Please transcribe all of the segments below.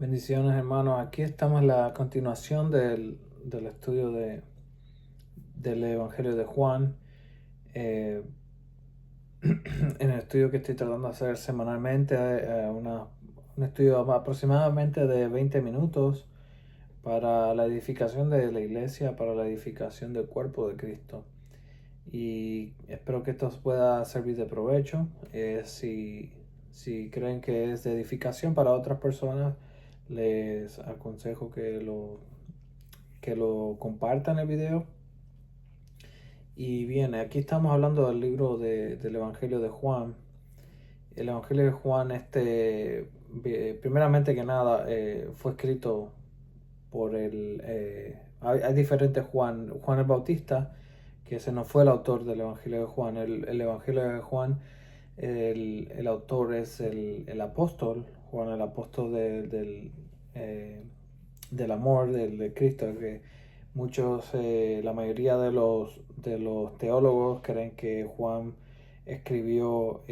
Bendiciones, hermanos. Aquí estamos en la continuación del estudio del Evangelio de Juan. En el estudio que estoy tratando de hacer semanalmente, un estudio aproximadamente de 20 minutos para la edificación de la iglesia, para la edificación del cuerpo de Cristo. Y espero que esto os pueda servir de provecho. Si creen que es de edificación para otras personas, les aconsejo que lo compartan el video. Y bien, aquí estamos hablando del libro del Evangelio de Juan. El Evangelio de Juan, primeramente que nada, fue escrito por hay diferentes Juan. Juan el Bautista, que ese no fue el autor del Evangelio de Juan. El Evangelio de Juan, el autor es el apóstol, Juan el apóstol del amor de Cristo, que la mayoría de los teólogos creen que Juan escribió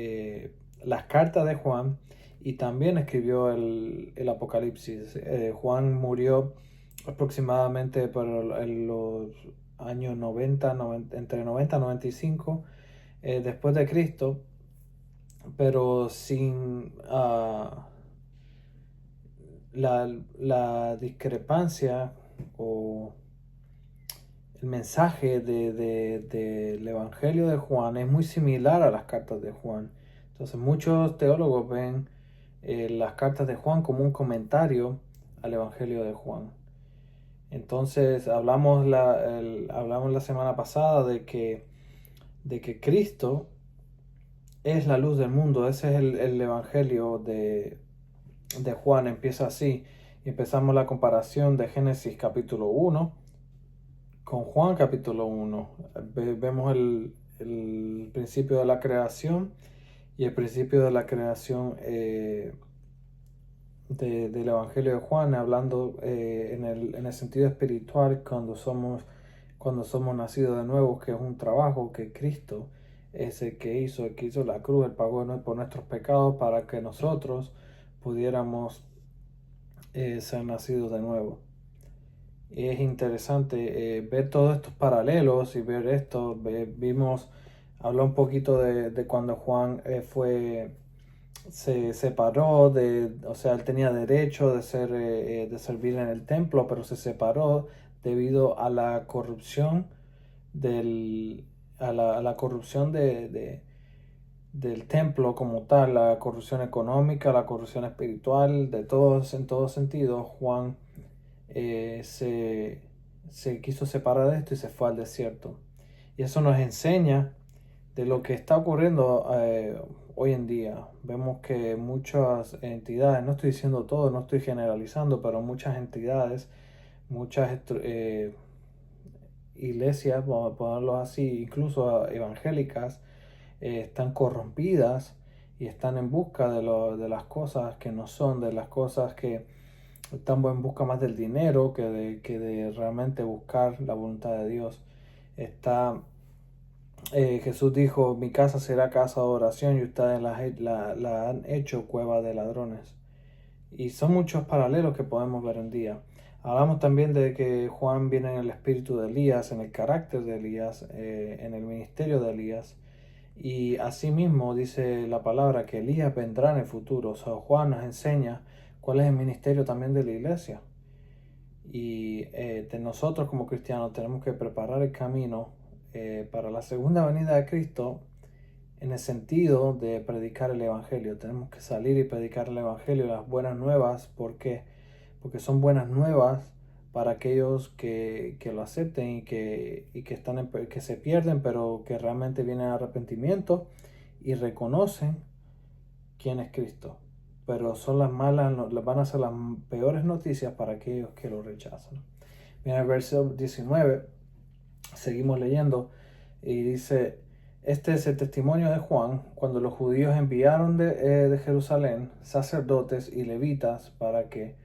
las cartas de Juan y también escribió el Apocalipsis. Juan murió aproximadamente en los años 90, entre 90 y 95 después de Cristo, pero sin la discrepancia o el mensaje del Evangelio de Juan es muy similar a las cartas de Juan. Entonces muchos teólogos ven las cartas de Juan como un comentario al Evangelio de Juan. Entonces hablamos la semana pasada de que Cristo es la luz del mundo. Ese es el Evangelio de Juan. Empieza así. Empezamos la comparación de Génesis capítulo 1 con Juan capítulo 1. Vemos el principio de la creación y el principio de la creación del Evangelio de Juan, hablando en el sentido espiritual cuando somos nacidos de nuevo, que es un trabajo que Cristo es el que hizo la cruz, Él pagó por nuestros pecados para que nosotros pudiéramos ser nacidos de nuevo. Y es interesante ver todos estos paralelos y ver esto. Habló un poquito de cuando Juan se separó o sea, él tenía derecho de servir en el templo, pero se separó debido a la corrupción a la corrupción del templo como tal, la corrupción económica, la corrupción espiritual, en todo sentido. Juan se quiso separar de esto y se fue al desierto. Y eso nos enseña de lo que está ocurriendo hoy en día. Vemos que muchas entidades, no estoy diciendo todo, no estoy generalizando, pero muchas entidades, muchas iglesias, vamos a ponerlo así, incluso evangélicas, están corrompidas y están en busca de las cosas que no son, de las cosas que están en busca más del dinero que de realmente buscar la voluntad de Dios. Jesús dijo: mi casa será casa de oración, y ustedes la han hecho cueva de ladrones. Y son muchos paralelos que podemos ver en día. Hablamos también de que Juan viene en el espíritu de Elías, en el carácter de Elías, en el ministerio de Elías. Y asimismo dice la palabra que Elías vendrá en el futuro. O sea, Juan nos enseña cuál es el ministerio también de la iglesia. Y nosotros como cristianos tenemos que preparar el camino para la segunda venida de Cristo, en el sentido de predicar el Evangelio. Tenemos que salir y predicar el Evangelio, las buenas nuevas. ¿Por qué? Porque son buenas nuevas para aquellos que lo acepten y que se pierden, pero que realmente vienen a arrepentimiento y reconocen quién es Cristo. Pero son van a ser las peores noticias para aquellos que lo rechazan. Mira el verso 19, seguimos leyendo y dice: este es el testimonio de Juan cuando los judíos enviaron de Jerusalén sacerdotes y levitas para que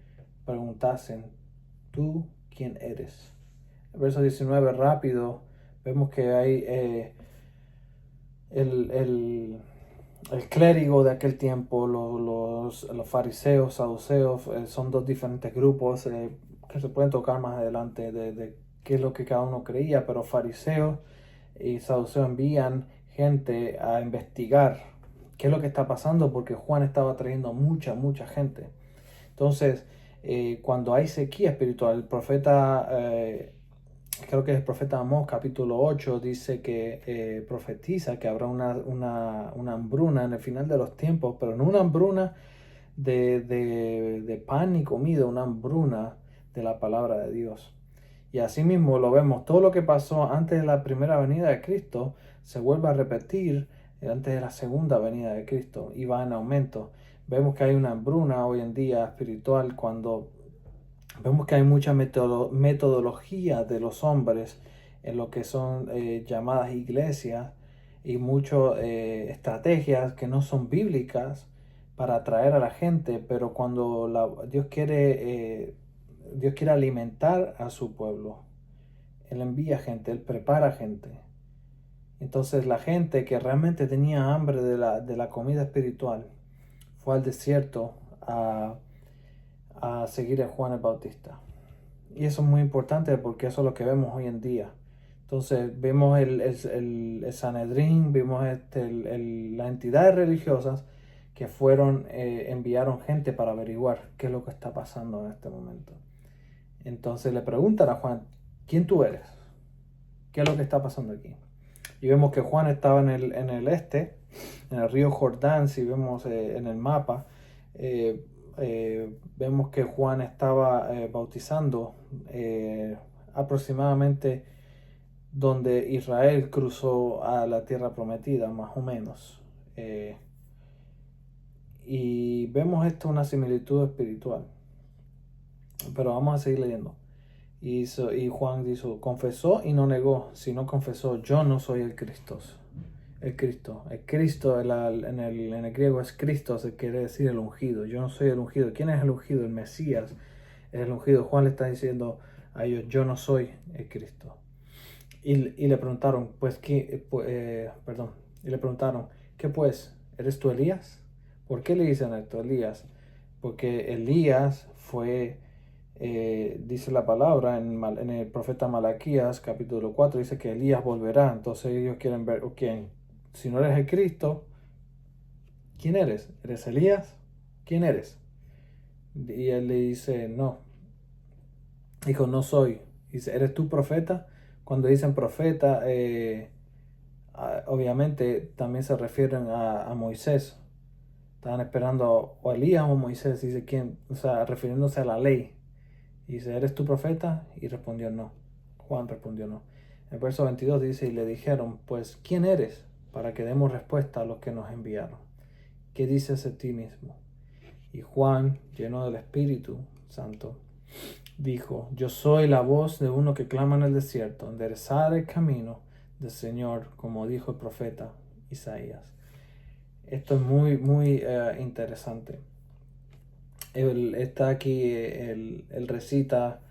preguntasen: ¿tú quién eres? El verso 19 rápido, vemos que hay el clérigo de aquel tiempo, los fariseos, saduceos, son dos diferentes grupos que se pueden tocar más adelante de qué es lo que cada uno creía, pero fariseos y saduceos envían gente a investigar qué es lo que está pasando porque Juan estaba trayendo mucha gente. Entonces, cuando hay sequía espiritual, el profeta, creo que es el profeta Amós, capítulo 8, dice que profetiza que habrá una hambruna en el final de los tiempos, pero no una hambruna de pan ni comida, una hambruna de la palabra de Dios. Y así mismo lo vemos, todo lo que pasó antes de la primera venida de Cristo se vuelve a repetir antes de la segunda venida de Cristo y va en aumento. Vemos que hay una hambruna hoy en día espiritual cuando vemos que hay mucha metodología de los hombres en lo que son llamadas iglesias y muchas estrategias que no son bíblicas para atraer a la gente, pero cuando Dios quiere alimentar a su pueblo, Él envía gente, Él prepara gente. Entonces la gente que realmente tenía hambre de la comida espiritual fue al desierto a seguir a Juan el Bautista. Y eso es muy importante porque eso es lo que vemos hoy en día. Entonces vemos el Sanedrín, vemos las entidades religiosas que enviaron gente para averiguar qué es lo que está pasando en este momento. Entonces le preguntan a Juan, ¿quién tú eres? ¿Qué es lo que está pasando aquí? Y vemos que Juan estaba en el este, en el río Jordán, si vemos en el mapa, vemos que Juan estaba bautizando aproximadamente donde Israel cruzó a la tierra prometida, más o menos. Y vemos esto una similitud espiritual. Pero vamos a seguir leyendo. Y Juan dijo, confesó y no negó, sino confesó, yo no soy el Cristo. El Cristo en el griego es Cristo, se quiere decir el ungido. Yo no soy el ungido. ¿Quién es el ungido? El Mesías es el ungido. Juan le está diciendo a ellos, yo no soy el Cristo. Y le preguntaron, y le preguntaron, ¿qué pues? ¿Eres tú Elías? ¿Por qué le dicen esto, Elías? Porque Elías fue, dice la palabra en el profeta Malaquías, capítulo 4, dice que Elías volverá. Entonces ellos quieren ver, ¿quién? Si no eres el Cristo, ¿quién eres? ¿Eres Elías? ¿Quién eres? Y él le dice, no. Dijo, no soy. Dice, ¿eres tú profeta? Cuando dicen profeta, obviamente también se refieren a Moisés. Estaban esperando o Elías o Moisés. Dice, ¿quién? O sea, refiriéndose a la ley. Dice, ¿eres tú profeta? Y respondió, no. Juan respondió, no. En el verso 22 dice, y le dijeron, pues, ¿quién eres? Para que demos respuesta a los que nos enviaron. ¿Qué dices de ti mismo? Y Juan, lleno del Espíritu Santo, dijo, yo soy la voz de uno que clama en el desierto, enderezar el camino del Señor, como dijo el profeta Isaías. Esto es muy interesante. Él está aquí, él recita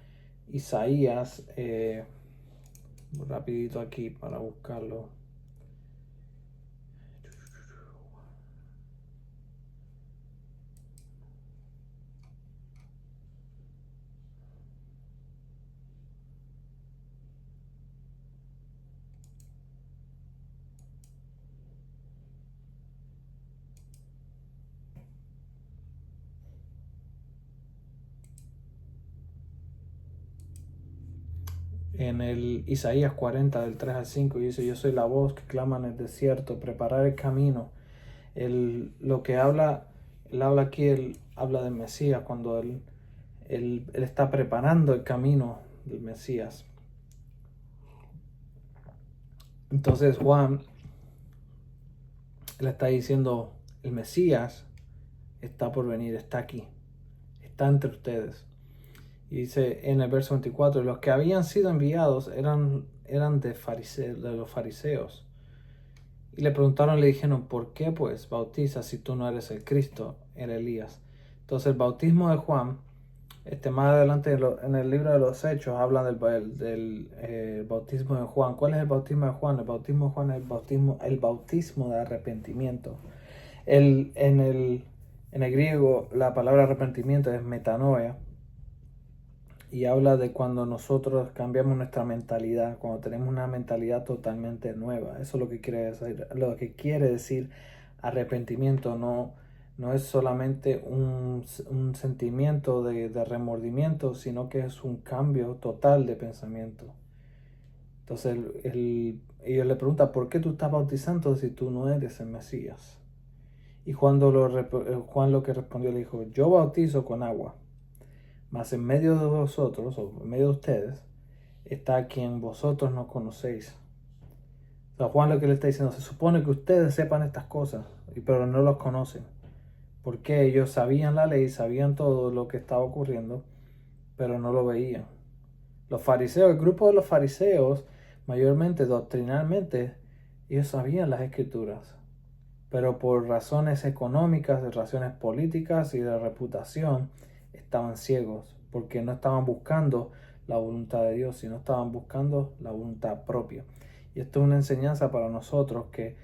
Isaías, rapidito aquí para buscarlo. En el Isaías 40 del 3 al 5 dice, yo soy la voz que clama en el desierto, preparar el camino. Lo que habla, él habla aquí, él habla del Mesías, cuando él está preparando el camino del Mesías. Entonces Juan le está diciendo, el Mesías está por venir, está aquí, está entre ustedes. Y dice en el verso 24, los que habían sido enviados eran de los fariseos. Y le preguntaron, le dijeron, ¿por qué pues bautizas si tú no eres el Cristo, el Elías? Entonces el bautismo de Juan, más adelante en el libro de los Hechos, habla del bautismo de Juan. ¿Cuál es el bautismo de Juan? El bautismo de Juan es el bautismo de arrepentimiento. En el griego la palabra arrepentimiento es metanoia y habla de cuando nosotros cambiamos nuestra mentalidad, cuando tenemos una mentalidad totalmente nueva. Eso es lo que quiere decir. Lo que quiere decir arrepentimiento no es solamente un sentimiento de remordimiento, sino que es un cambio total de pensamiento. Entonces ellos le preguntan, ¿por qué tú estás bautizando si tú no eres el Mesías? Y Juan lo que respondió le dijo, yo bautizo con agua, mas en medio de vosotros, o en medio de ustedes, está quien vosotros no conocéis. O sea, Juan lo que le está diciendo, se supone que ustedes sepan estas cosas, pero no los conocen. Porque ellos sabían la ley, sabían todo lo que estaba ocurriendo, pero no lo veían. Los fariseos, el grupo de los fariseos, mayormente doctrinalmente, ellos sabían las escrituras, pero por razones económicas, de razones políticas y de reputación, estaban ciegos, porque no estaban buscando la voluntad de Dios, sino estaban buscando la voluntad propia. Y esto es una enseñanza para nosotros que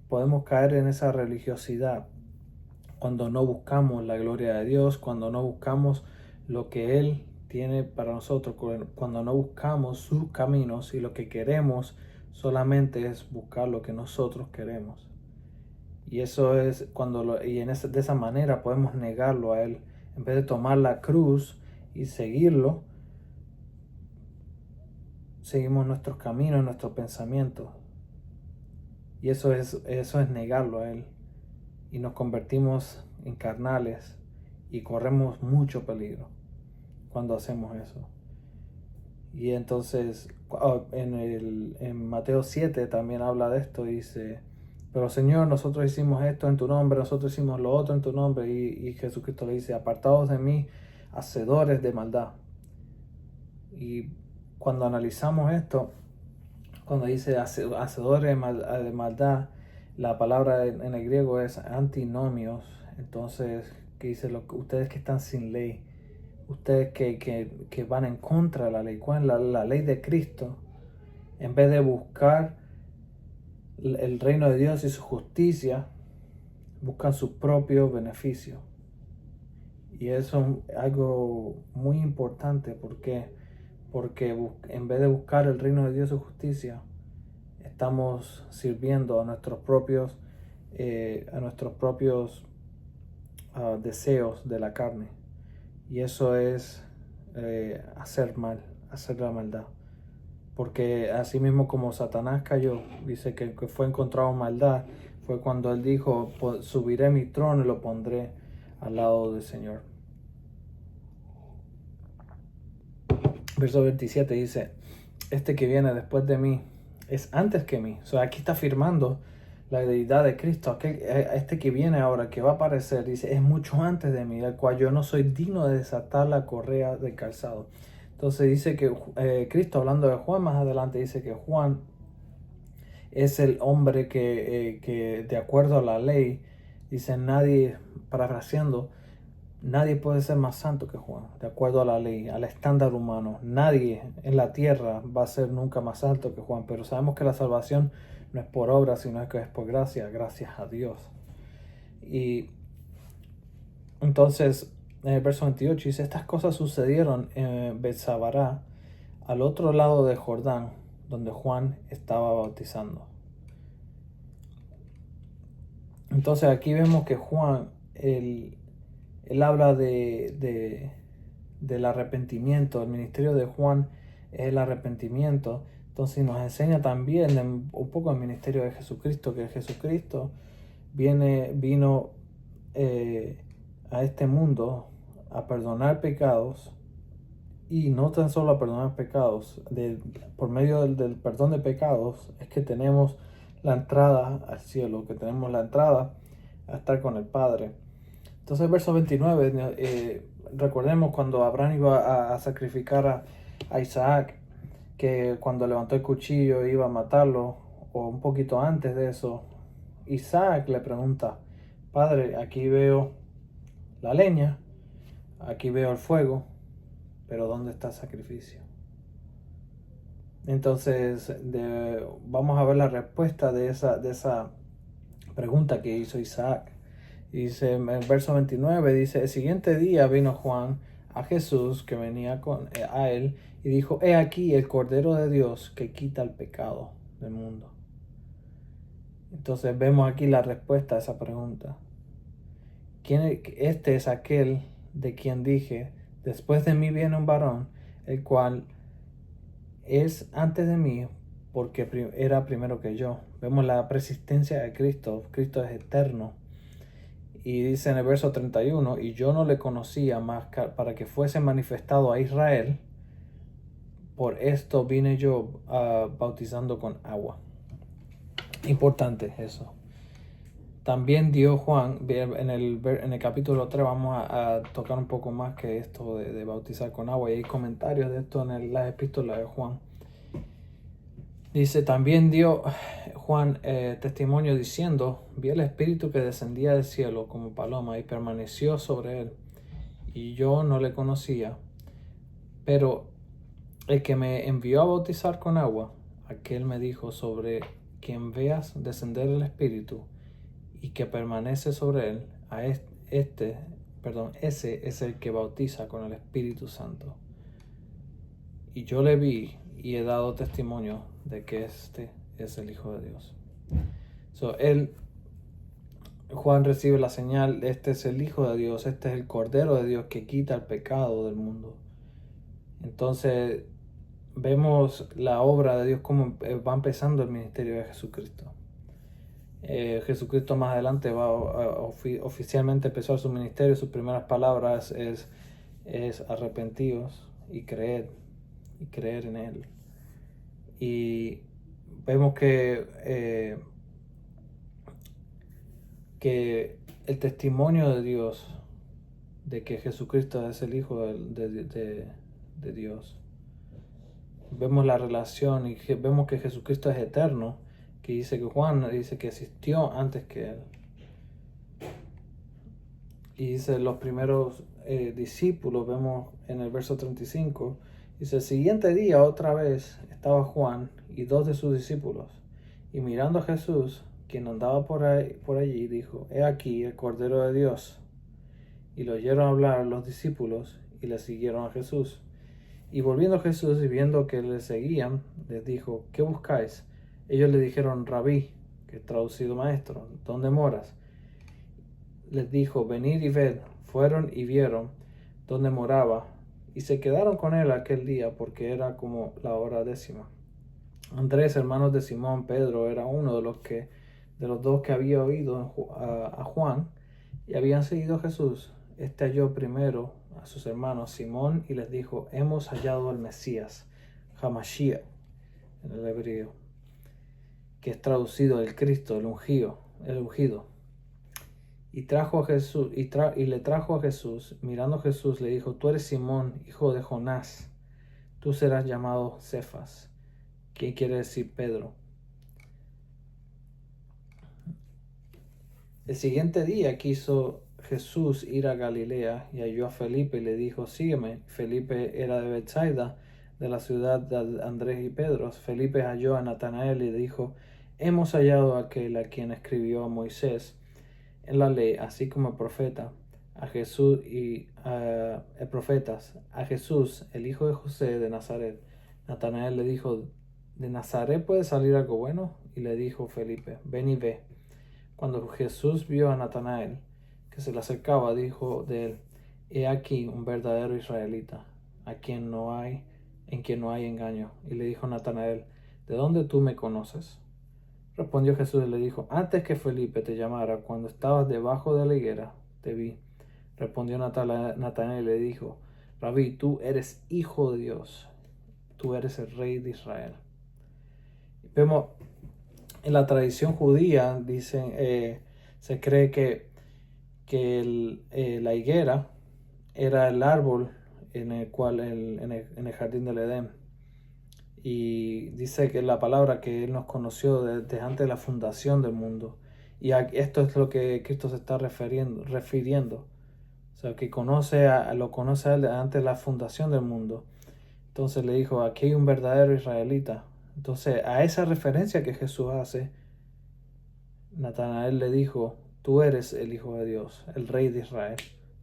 podemos caer en esa religiosidad cuando no buscamos la gloria de Dios, cuando no buscamos lo que Él tiene para nosotros, cuando no buscamos sus caminos y lo que queremos solamente es buscar lo que nosotros queremos. Y eso es de esa manera podemos negarlo a Él. En vez de tomar la cruz y seguirlo, seguimos nuestros caminos, nuestros pensamientos. Y eso es negarlo a Él. Y nos convertimos en carnales y corremos mucho peligro cuando hacemos eso. Y entonces en Mateo 7 también habla de esto, dice, pero Señor, nosotros hicimos esto en tu nombre, nosotros hicimos lo otro en tu nombre, y Jesucristo le dice, apartados de mí, hacedores de maldad. Y cuando analizamos esto, cuando dice hacedores de maldad, la palabra en el griego es antinomios. Entonces, que dice, ustedes que están sin ley, ustedes que van en contra de la ley, ¿cuál es la ley de Cristo? En vez de buscar el reino de Dios y su justicia, buscan su propio beneficio. Y eso es algo muy importante. ¿Por qué? Porque en vez de buscar el reino de Dios y su justicia, estamos sirviendo a nuestros propios deseos de la carne. Y eso es hacer mal, hacer la maldad. Porque así mismo como Satanás cayó, dice que fue encontrado maldad, fue cuando él dijo, subiré mi trono y lo pondré al lado del Señor. Verso 27 dice, este que viene después de mí es antes que mí. O sea, aquí está afirmando la deidad de Cristo. Este que viene ahora, que va a aparecer, dice, es mucho antes de mí, el cual yo no soy digno de desatar la correa del calzado. Entonces dice que Cristo, hablando de Juan más adelante, dice que Juan es el hombre que de acuerdo a la ley, dice nadie, parafraseando, nadie puede ser más santo que Juan, de acuerdo a la ley, al estándar humano. Nadie en la tierra va a ser nunca más santo que Juan, pero sabemos que la salvación no es por obra, sino que es por gracia, gracias a Dios. Y entonces, en el verso 28 dice, estas cosas sucedieron en Betsabará, al otro lado de Jordán, donde Juan estaba bautizando. Entonces aquí vemos que Juan, él habla del arrepentimiento. El ministerio de Juan es el arrepentimiento. Entonces nos enseña también un poco el ministerio de Jesucristo, que Jesucristo vino a este mundo a perdonar pecados, y no tan solo a perdonar pecados, por medio del perdón de pecados es que tenemos la entrada al cielo, que tenemos la entrada a estar con el Padre. Entonces el verso 29, recordemos cuando Abraham iba a sacrificar a Isaac, que cuando levantó el cuchillo iba a matarlo, o un poquito antes de eso, Isaac le pregunta, Padre, aquí veo la leña, aquí veo el fuego, pero ¿dónde está el sacrificio? Entonces vamos a ver la respuesta de esa pregunta que hizo Isaac. Dice en el verso 29, dice, el siguiente día vino Juan a Jesús que venía a él y dijo, he aquí el Cordero de Dios que quita el pecado del mundo. Entonces vemos aquí la respuesta a esa pregunta. Este es aquel de quien dije, después de mí viene un varón, el cual es antes de mí porque era primero que yo. Vemos la persistencia de Cristo. Cristo es eterno. Y dice en el verso 31, y yo no le conocía más para que fuese manifestado a Israel. Por esto vine yo bautizando con agua. Importante eso. También dio Juan, en el capítulo 3 vamos a tocar un poco más que esto de bautizar con agua. Y hay comentarios de esto en las epístolas de Juan. Dice, también dio Juan testimonio diciendo, vi el Espíritu que descendía del cielo como paloma y permaneció sobre él. Y yo no le conocía, pero el que me envió a bautizar con agua, aquel me dijo, sobre quien veas descender el Espíritu y que permanece sobre él, ese es el que bautiza con el Espíritu Santo. Y yo le vi y he dado testimonio de que este es el Hijo de Dios. Juan recibe la señal, este es el Hijo de Dios, este es el Cordero de Dios que quita el pecado del mundo. Entonces vemos la obra de Dios como va empezando el ministerio de Jesucristo. Jesucristo más adelante va oficialmente empezar su ministerio. Sus primeras palabras es arrepentidos y creer en él. Y vemos que el testimonio de Dios de que Jesucristo es el Hijo de Dios, vemos la relación y vemos que Jesucristo es eterno, que dice que Juan dice que existió antes que él. Y dice los primeros discípulos, vemos en el verso 35, dice, el siguiente día otra vez estaba Juan y 2 de sus discípulos, y mirando a Jesús, quien andaba por allí, dijo, he aquí el Cordero de Dios. Y lo oyeron hablar los discípulos y le siguieron a Jesús. Y volviendo Jesús y viendo que le seguían, les dijo, ¿qué buscáis? Ellos le dijeron, Rabí, que es traducido maestro, ¿dónde moras? Les dijo, venid y ved. Fueron y vieron dónde moraba, y se quedaron con él aquel día, porque era como la hora 10. Andrés, hermano de Simón Pedro, era uno de los 2 que había oído a Juan y habían seguido a Jesús. Este halló primero a sus hermanos Simón y les dijo, hemos hallado al Mesías, Hamashiach, en el hebreo, que es traducido el Cristo, el ungido. Y le trajo a Jesús. Mirando a Jesús le dijo, tú eres Simón, hijo de Jonás, tú serás llamado Cefas, que quiere decir Pedro. El siguiente día quiso Jesús ir a Galilea y halló a Felipe y le dijo, sígueme. Felipe era de Betsaida, de la ciudad de Andrés y Pedro. Felipe halló a Natanael y le dijo, hemos hallado a aquel a quien escribió a Moisés en la ley, así como el profeta, a Jesús a Jesús, el hijo de José de Nazaret. Natanael le dijo, ¿de Nazaret puede salir algo bueno? Y le dijo Felipe, ven y ve. Cuando Jesús vio a Natanael, que se le acercaba, dijo de él, he aquí un verdadero israelita, en quien no hay engaño. Y le dijo Natanael, ¿de dónde tú me conoces? Respondió Jesús y le dijo, antes que Felipe te llamara, cuando estabas debajo de la higuera, te vi. Respondió Natanael y le dijo, Rabí, tú eres hijo de Dios, tú eres el rey de Israel. Vemos en la tradición judía, dicen, se cree que la higuera era el árbol en el cual en el jardín del Edén. Y dice que la palabra que Él nos conoció desde antes de la fundación del mundo. Y esto es lo que Cristo se está refiriendo. O sea, que lo conoce a Él antes de la fundación del mundo. Entonces le dijo, aquí hay un verdadero israelita. Entonces, a esa referencia que Jesús hace, Natanael le dijo: tú eres el Hijo de Dios, el Rey de Israel.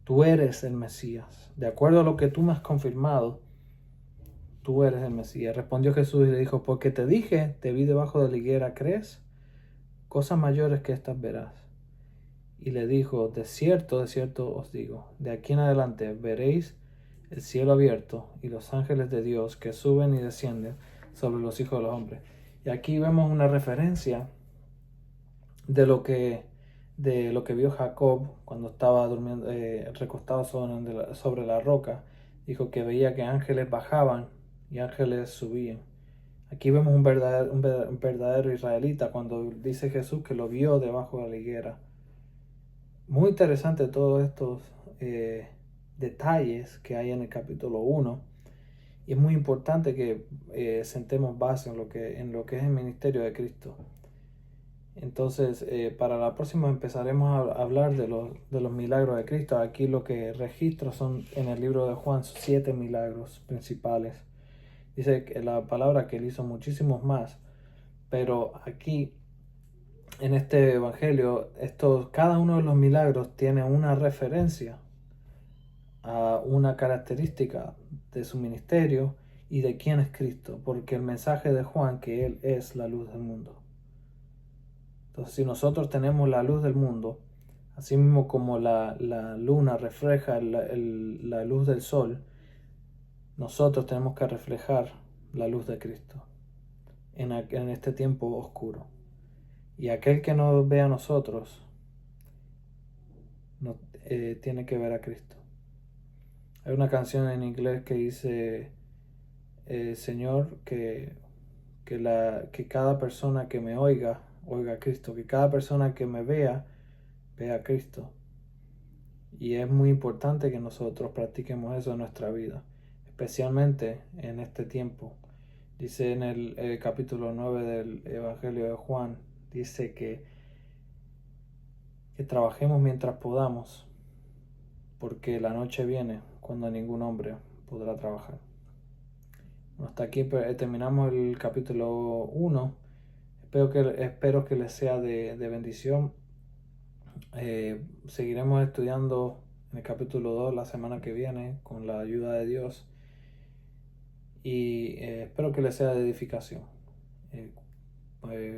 Tú eres el Mesías. De acuerdo a lo que tú me has confirmado, tú eres el Mesías. Respondió Jesús y le dijo: porque te dije, te vi debajo de la higuera, ¿crees? Cosas mayores que estas verás. Y le dijo: de cierto os digo, de aquí en adelante veréis el cielo abierto y los ángeles de Dios que suben y descienden sobre los hijos de los hombres. Y aquí vemos una referencia de lo que vio Jacob cuando estaba durmiendo, recostado sobre la roca. Dijo que veía que ángeles bajaban y ángeles subían. Aquí vemos un verdadero israelita cuando dice Jesús que lo vio debajo de la higuera. Muy interesante todos estos detalles que hay en el capítulo 1. Y es muy importante que sentemos base en lo que es el ministerio de Cristo. Entonces, para la próxima empezaremos a hablar de los milagros de Cristo. Aquí lo que registro son en el libro de Juan 7 milagros principales. Dice que la palabra que él hizo muchísimos más, pero aquí en este evangelio, cada uno de los milagros tiene una referencia a una característica de su ministerio y de quién es Cristo, porque el mensaje de Juan que él es la luz del mundo. Entonces, si nosotros tenemos la luz del mundo, así mismo como la luna refleja la luz del sol, nosotros tenemos que reflejar la luz de Cristo en este tiempo oscuro. Y aquel que nos ve a nosotros no, tiene que ver a Cristo. Hay una canción en inglés que dice: Señor, que cada persona que me oiga a Cristo, que cada persona que me vea a Cristo. Y es muy importante que nosotros practiquemos eso en nuestra vida, especialmente en este tiempo. Dice en el capítulo 9 del Evangelio de Juan, dice que trabajemos mientras podamos, porque la noche viene cuando ningún hombre podrá trabajar. Hasta aquí terminamos el capítulo 1. Espero que les sea de bendición. Seguiremos estudiando en el capítulo 2 la semana que viene con la ayuda de Dios. Y espero que les sea de edificación.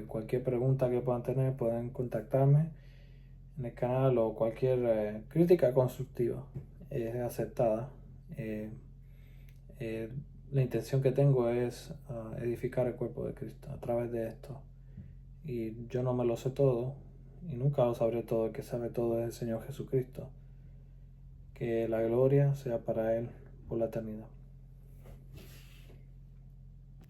Cualquier pregunta que puedan tener, pueden contactarme en el canal, o cualquier crítica constructiva es aceptada. La intención que tengo es edificar el cuerpo de Cristo a través de esto. Y yo no me lo sé todo, y nunca lo sabré todo. El que sabe todo es el Señor Jesucristo. Que la gloria sea para Él por la eternidad.